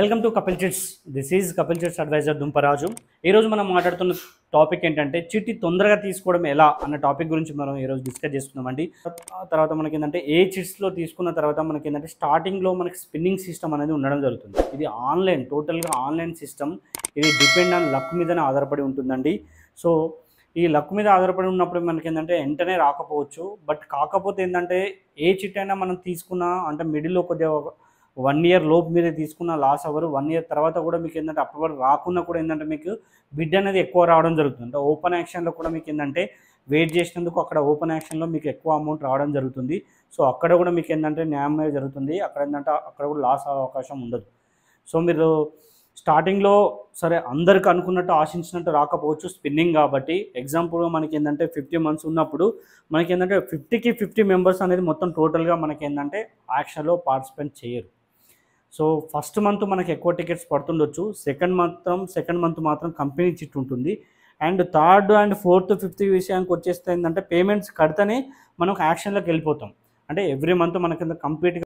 Welcome to Kapil chits. This is Kapil chits advisor Dumparaju. ఈరోజు మనం మాట్లాడుతున్న టాపిక్ ఏంటంటే చిట్టి తొందరగా తీసుకోవడం ఎలా అన్న టాపిక్ గురించి మనం ఈరోజు డిస్కస్ చేసుకుందామండి. తర్వాత మనకి ఏంటంటే ఏ చిట్స్లో తీసుకున్న తర్వాత మనకి ఏంటంటే స్టార్టింగ్లో మనకి స్పిన్నింగ్ సిస్టమ్ అనేది ఉండడం జరుగుతుంది. ఇది ఆన్లైన్, టోటల్గా ఆన్లైన్ సిస్టమ్. ఇది డిపెండ్ ఆన్ లక్ మీదనే ఆధారపడి ఉంటుందండి. సో ఈ లక్ మీద ఆధారపడి ఉన్నప్పుడు మనకి ఏంటంటే వెంటనే రాకపోవచ్చు. బట్ కాకపోతే ఏంటంటే ఏ చిట్ అయినా మనం తీసుకున్నా అంటే మిడిల్లో కొద్దిగా 1 ఇయర్ లోపు మీరే తీసుకున్న లాస్ అవ్వరు. 1 ఇయర్ తర్వాత కూడా మీకు ఏంటంటే అప్పటి వరకు రాకున్నా కూడా ఏంటంటే మీకు బిడ్ అనేది ఎక్కువ రావడం జరుగుతుంది. అంటే ఓపెన్ యాక్షన్లో కూడా మీకు ఏంటంటే వెయిట్ చేసినందుకు అక్కడ ఓపెన్ యాక్షన్లో మీకు ఎక్కువ అమౌంట్ రావడం జరుగుతుంది. సో అక్కడ కూడా మీకు ఏంటంటే న్యాయమే జరుగుతుంది. అక్కడ ఏంటంటే అక్కడ కూడా లాస్ అయ్యే అవకాశం ఉండదు. సో మీరు స్టార్టింగ్లో సరే అందరికి అనుకున్నట్టు ఆశించినట్టు రాకపోవచ్చు, స్పిన్నింగ్ కాబట్టి. ఎగ్జాంపుల్ మనకి ఏంటంటే 50 మంత్స్ ఉన్నప్పుడు మనకి ఏంటంటే 50కి 50 మెంబర్స్ అనేది మొత్తం టోటల్గా మనకి ఏంటంటే యాక్షన్లో పార్టిసిపేట్ చేయరు. సో ఫస్ట్ మంత్ మనకి ఎక్కువ టికెట్స్ పడుతుండొచ్చు, సెకండ్ మంత్ మాత్రం కంపెనీ చిట్ ఉంటుంది. And third and fourth fifth విషయానికి వచ్చేస్తే ఏంటంటే పేమెంట్స్ కడితేనే మనం యాక్షన్లోకి వెళ్ళిపోతాం. అంటే ఎవ్రీ మంత్ మనకి కంప్లీట్గా